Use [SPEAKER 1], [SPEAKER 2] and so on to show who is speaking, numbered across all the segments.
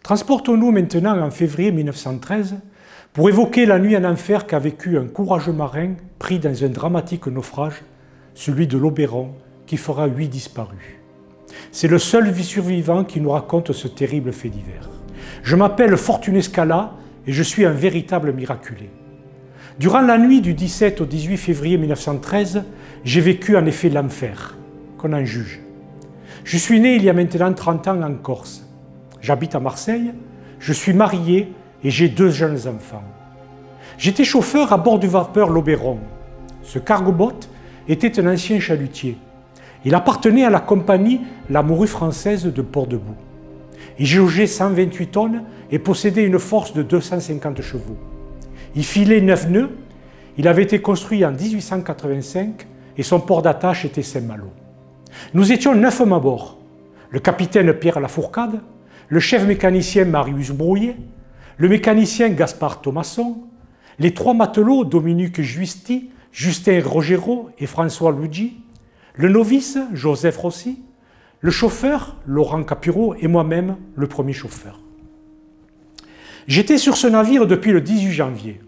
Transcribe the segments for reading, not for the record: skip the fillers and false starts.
[SPEAKER 1] Transportons-nous maintenant en février 1913 pour évoquer la nuit en enfer qu'a vécu un courageux marin pris dans un dramatique naufrage, celui de l'Oberon, qui fera 8 disparus. C'est le seul survivant qui nous raconte ce terrible fait divers. Je m'appelle Fortuné Scala et je suis un véritable miraculé. Durant la nuit du 17 au 18 février 1913, j'ai vécu en effet l'enfer, qu'on en juge. Je suis né il y a maintenant 30 ans en Corse. J'habite à Marseille, je suis marié et j'ai 2 jeunes enfants. J'étais chauffeur à bord du vapeur l'Oberon. Ce cargo-boat était un ancien chalutier. Il appartenait à la compagnie La Morue Française de Port-Debout. Il jaugeait 128 tonnes et possédait une force de 250 chevaux. Il filait 9 nœuds, il avait été construit en 1885 et son port d'attache était Saint-Malo. Nous étions 9 hommes à bord. Le capitaine Pierre Lafourcade, le chef mécanicien Marius Brouillet, le mécanicien Gaspard Thomasson, les 3 matelots Dominique Juisti, Justin Rogero et François Luigi, le novice Joseph Rossi, le chauffeur Laurent Capuro et moi-même le premier chauffeur. J'étais sur ce navire depuis le 18 janvier.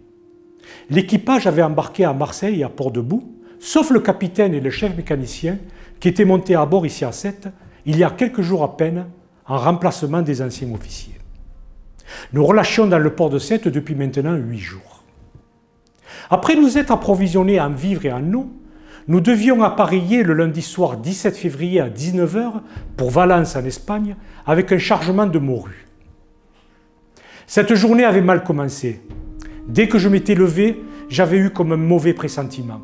[SPEAKER 1] L'équipage avait embarqué à Marseille et à Port-Debout, sauf le capitaine et le chef mécanicien qui étaient montés à bord ici à Sète il y a quelques jours à peine en remplacement des anciens officiers. Nous relâchions dans le port de Sète depuis maintenant 8 jours. Après nous être approvisionnés en vivres et en eau, nous devions appareiller le lundi soir 17 février à 19 h pour Valence en Espagne avec un chargement de morue. Cette journée avait mal commencé. Dès que je m'étais levé, j'avais eu comme un mauvais pressentiment.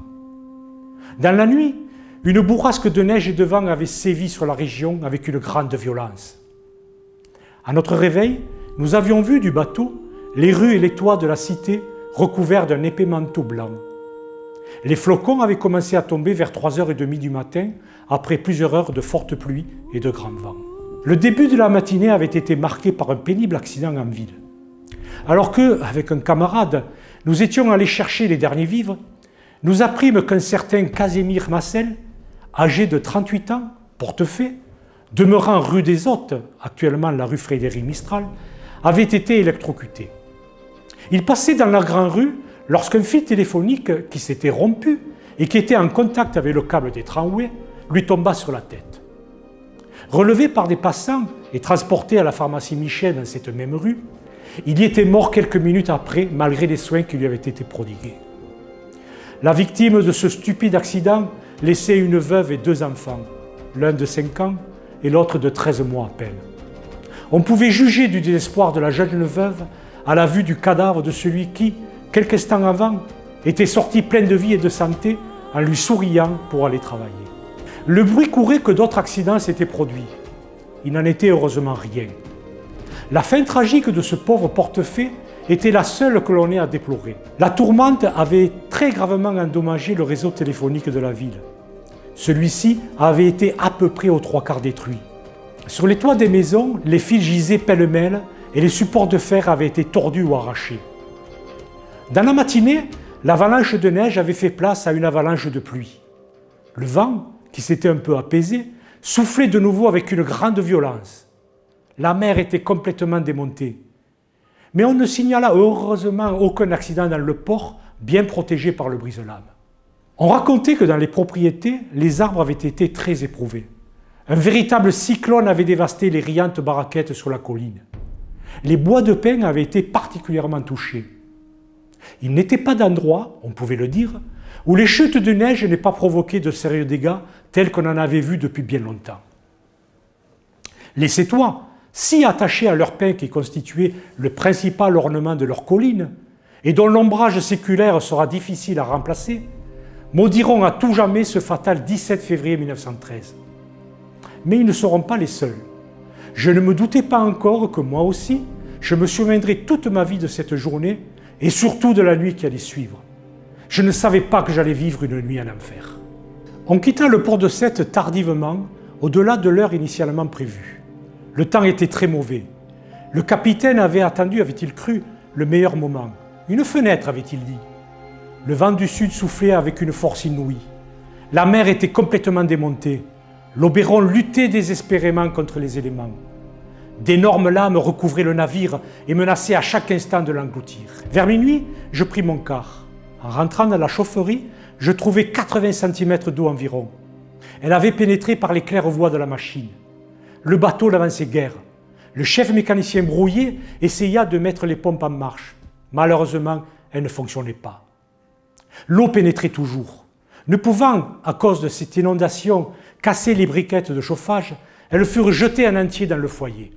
[SPEAKER 1] Dans la nuit, une bourrasque de neige et de vent avait sévi sur la région avec une grande violence. À notre réveil, nous avions vu du bateau les rues et les toits de la cité recouverts d'un épais manteau blanc. Les flocons avaient commencé à tomber vers 3h30 du matin, après plusieurs heures de fortes pluies et de grands vents. Le début de la matinée avait été marqué par un pénible accident en ville. Alors que, avec un camarade, nous étions allés chercher les derniers vivres, nous apprîmes qu'un certain Casimir Massel, âgé de 38 ans, portefaix, demeurant rue des Hôtes, actuellement la rue Frédéric Mistral, avait été électrocuté. Il passait dans la grande rue lorsqu'un fil téléphonique qui s'était rompu et qui était en contact avec le câble des tramways lui tomba sur la tête. Relevé par des passants et transporté à la pharmacie Michel dans cette même rue, il y était mort quelques minutes après malgré les soins qui lui avaient été prodigués. La victime de ce stupide accident laissait une veuve et 2 enfants, l'un de 5 ans et l'autre de 13 mois à peine. On pouvait juger du désespoir de la jeune veuve à la vue du cadavre de celui qui, quelques instants avant, était sorti plein de vie et de santé en lui souriant pour aller travailler. Le bruit courait que d'autres accidents s'étaient produits. Il n'en était heureusement rien. La fin tragique de ce pauvre portefaix était la seule que l'on ait à déplorer. La tourmente avait très gravement endommagé le réseau téléphonique de la ville. Celui-ci avait été à peu près aux 3/4 détruit. Sur les toits des maisons, les fils gisaient pêle-mêle et les supports de fer avaient été tordus ou arrachés. Dans la matinée, l'avalanche de neige avait fait place à une avalanche de pluie. Le vent, qui s'était un peu apaisé, soufflait de nouveau avec une grande violence. La mer était complètement démontée. Mais on ne signala heureusement aucun accident dans le port, bien protégé par le brise-lames. On racontait que dans les propriétés, les arbres avaient été très éprouvés. Un véritable cyclone avait dévasté les riantes baraquettes sur la colline. Les bois de pin avaient été particulièrement touchés. Il n'était pas d'endroit, on pouvait le dire, où les chutes de neige n'aient pas provoqué de sérieux dégâts tels qu'on en avait vu depuis bien longtemps. Les Sétois, si attachés à leur pin qui constituait le principal ornement de leur colline, et dont l'ombrage séculaire sera difficile à remplacer, maudiront à tout jamais ce fatal 17 février 1913. Mais ils ne seront pas les seuls. Je ne me doutais pas encore que moi aussi, je me souviendrai toute ma vie de cette journée et surtout de la nuit qui allait suivre. Je ne savais pas que j'allais vivre une nuit en enfer. On quitta le port de Sète tardivement, au-delà de l'heure initialement prévue. Le temps était très mauvais. Le capitaine avait attendu, avait-il cru, le meilleur moment. Une fenêtre, avait-il dit. Le vent du sud soufflait avec une force inouïe. La mer était complètement démontée. L'Oberon luttait désespérément contre les éléments. D'énormes lames recouvraient le navire et menaçaient à chaque instant de l'engloutir. Vers minuit, je pris mon quart. En rentrant dans la chaufferie, je trouvais 80 cm d'eau environ. Elle avait pénétré par les claires-voies de la machine. Le bateau n'avançait guère. Le chef mécanicien brouillé essaya de mettre les pompes en marche. Malheureusement, elles ne fonctionnaient pas. L'eau pénétrait toujours. Ne pouvant, à cause de cette inondation, casser les briquettes de chauffage, elles furent jetées en entier dans le foyer.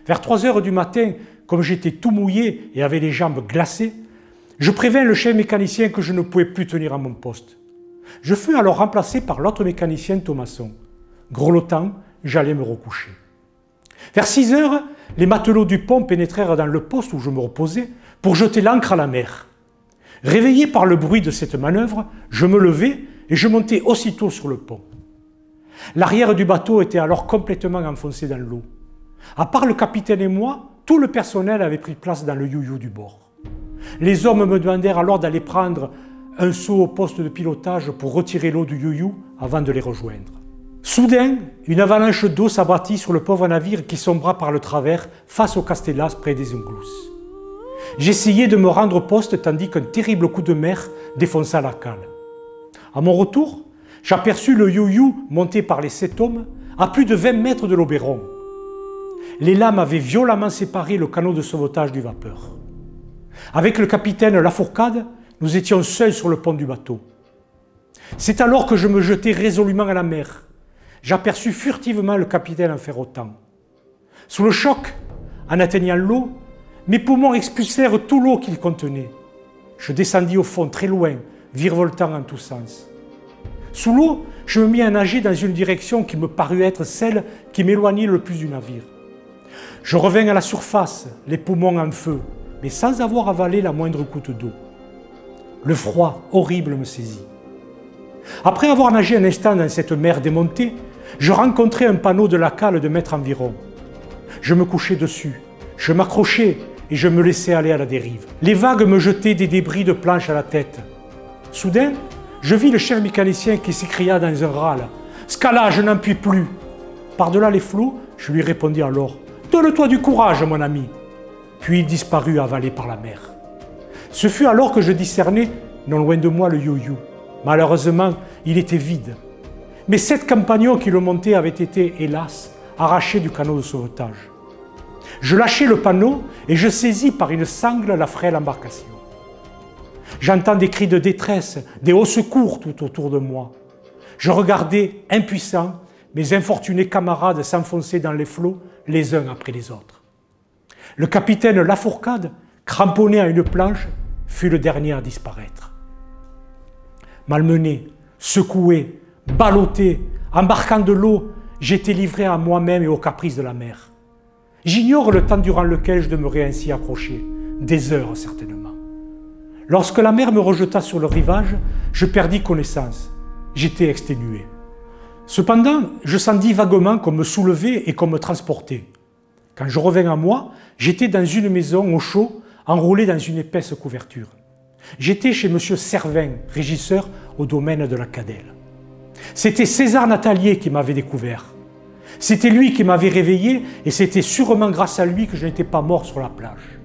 [SPEAKER 1] Vers 3 heures du matin, comme j'étais tout mouillé et avais les jambes glacées, je prévins le chef mécanicien que je ne pouvais plus tenir à mon poste. Je fus alors remplacé par l'autre mécanicien Thomasson. Grelottant, j'allais me recoucher. Vers 6 heures, les matelots du pont pénétrèrent dans le poste où je me reposais pour jeter l'ancre à la mer. Réveillé par le bruit de cette manœuvre, je me levai et je montai aussitôt sur le pont. L'arrière du bateau était alors complètement enfoncé dans l'eau. À part le capitaine et moi, tout le personnel avait pris place dans le you-you du bord. Les hommes me demandèrent alors d'aller prendre un seau au poste de pilotage pour retirer l'eau du you-you avant de les rejoindre. Soudain, une avalanche d'eau s'abattit sur le pauvre navire qui sombra par le travers face au Castellas près des Inglous. J'essayais de me rendre au poste tandis qu'un terrible coup de mer défonça la cale. À mon retour, j'aperçus le you-you monté par les 7 hommes à plus de 20 mètres de l'Oberon. Les lames avaient violemment séparé le canot de sauvetage du vapeur. Avec le capitaine Lafourcade, nous étions seuls sur le pont du bateau. C'est alors que je me jetai résolument à la mer. J'aperçus furtivement le capitaine en faire autant. Sous le choc, en atteignant l'eau, mes poumons expulsèrent tout l'eau qu'ils contenaient. Je descendis au fond très loin, virevoltant en tous sens. Sous l'eau, je me mis à nager dans une direction qui me parut être celle qui m'éloignait le plus du navire. Je revins à la surface, les poumons en feu, mais sans avoir avalé la moindre goutte d'eau. Le froid horrible me saisit. Après avoir nagé un instant dans cette mer démontée, je rencontrai un panneau de la cale de mètres environ. Je me couchai dessus, je m'accrochai et je me laissai aller à la dérive. Les vagues me jetaient des débris de planches à la tête. Soudain, je vis le chef mécanicien qui s'écria dans un râle « Scala, je n'en puis plus !» Par-delà les flots, je lui répondis alors « Donne-toi du courage, mon ami !» Puis il disparut avalé par la mer. Ce fut alors que je discernai, non loin de moi, le you-you. Malheureusement, il était vide. Mes 7 compagnons qui le montaient avaient été, hélas, arrachés du canot de sauvetage. Je lâchai le panneau et je saisis par une sangle la frêle embarcation. J'entends des cris de détresse, des hauts secours tout autour de moi. Je regardais, impuissant, mes infortunés camarades s'enfoncer dans les flots, les uns après les autres. Le capitaine Lafourcade, cramponné à une planche, fut le dernier à disparaître. Malmené, secoué, ballotté, embarquant de l'eau, j'étais livré à moi-même et aux caprices de la mer. J'ignore le temps durant lequel je demeurais ainsi accroché, des heures certainement. Lorsque la mer me rejeta sur le rivage, je perdis connaissance. J'étais exténué. Cependant, je sentis vaguement qu'on me soulevait et qu'on me transportait. Quand je revins à moi, j'étais dans une maison au chaud, enroulé dans une épaisse couverture. J'étais chez M. Servin, régisseur au domaine de la Cadelle. C'était César Natalier qui m'avait découvert. C'était lui qui m'avait réveillé et c'était sûrement grâce à lui que je n'étais pas mort sur la plage.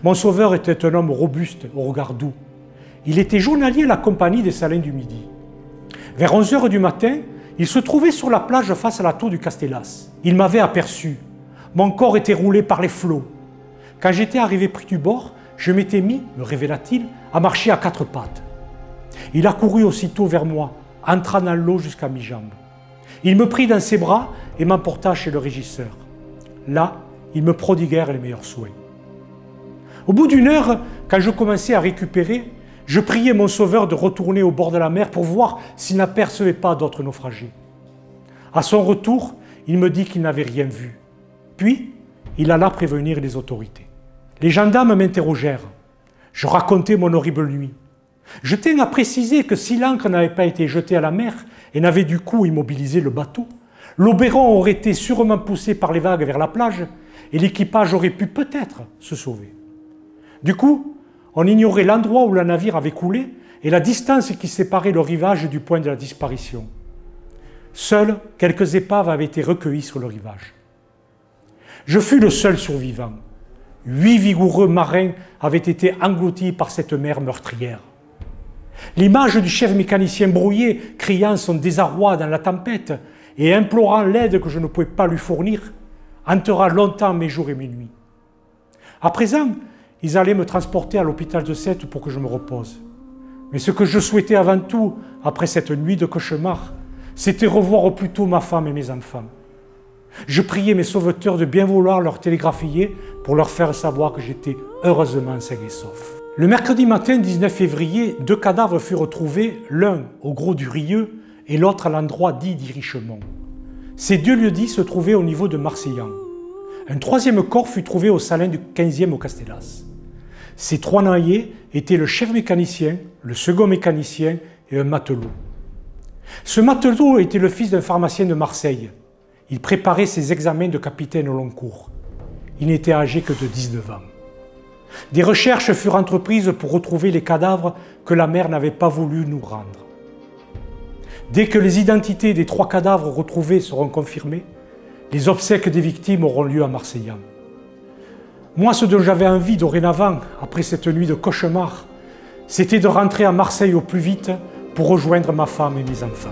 [SPEAKER 1] Mon sauveur était un homme robuste, au regard doux. Il était journalier à la compagnie des Salins du Midi. Vers 11 heures du matin, il se trouvait sur la plage face à la tour du Castellas. Il m'avait aperçu. Mon corps était roulé par les flots. Quand j'étais arrivé près du bord, je m'étais mis, me révéla-t-il, à marcher à 4 pattes. Il accourut aussitôt vers moi, entra dans l'eau jusqu'à mi-jambe. Il me prit dans ses bras et m'emporta chez le régisseur. Là, ils me prodiguèrent les meilleurs soins. Au bout d'une heure, quand je commençais à récupérer, je priai mon sauveur de retourner au bord de la mer pour voir s'il n'apercevait pas d'autres naufragés. À son retour, il me dit qu'il n'avait rien vu. Puis, il alla prévenir les autorités. Les gendarmes m'interrogèrent. Je racontai mon horrible nuit. Je tiens à préciser que si l'ancre n'avait pas été jetée à la mer et n'avait du coup immobilisé le bateau, l'Oberon aurait été sûrement poussé par les vagues vers la plage et l'équipage aurait pu peut-être se sauver. Du coup, on ignorait l'endroit où le navire avait coulé et la distance qui séparait le rivage du point de la disparition. Seules quelques épaves avaient été recueillies sur le rivage. Je fus le seul survivant. 8 vigoureux marins avaient été engloutis par cette mer meurtrière. L'image du chef mécanicien brouillé, criant son désarroi dans la tempête et implorant l'aide que je ne pouvais pas lui fournir, hantera longtemps mes jours et mes nuits. À présent, ils allaient me transporter à l'hôpital de Sète pour que je me repose. Mais ce que je souhaitais avant tout, après cette nuit de cauchemar, c'était revoir au plus tôt ma femme et mes enfants. Je priais mes sauveteurs de bien vouloir leur télégraphier pour leur faire savoir que j'étais heureusement sain et sauf. Le mercredi matin 19 février, 2 cadavres furent retrouvés, l'un au Gros du Rieux et l'autre à l'endroit dit d'Irichemont. Ces 2 lieux-dits se trouvaient au niveau de Marseillan. Un 3e corps fut trouvé au salin du 15e au Castellas. Ces 3 noyés étaient le chef mécanicien, le second mécanicien et un matelot. Ce matelot était le fils d'un pharmacien de Marseille. Il préparait ses examens de capitaine au long cours. Il n'était âgé que de 19 ans. Des recherches furent entreprises pour retrouver les cadavres que la mer n'avait pas voulu nous rendre. Dès que les identités des 3 cadavres retrouvés seront confirmées, les obsèques des victimes auront lieu à Marseillan. Moi, ce dont j'avais envie dorénavant, après cette nuit de cauchemar, c'était de rentrer à Marseille au plus vite pour rejoindre ma femme et mes enfants.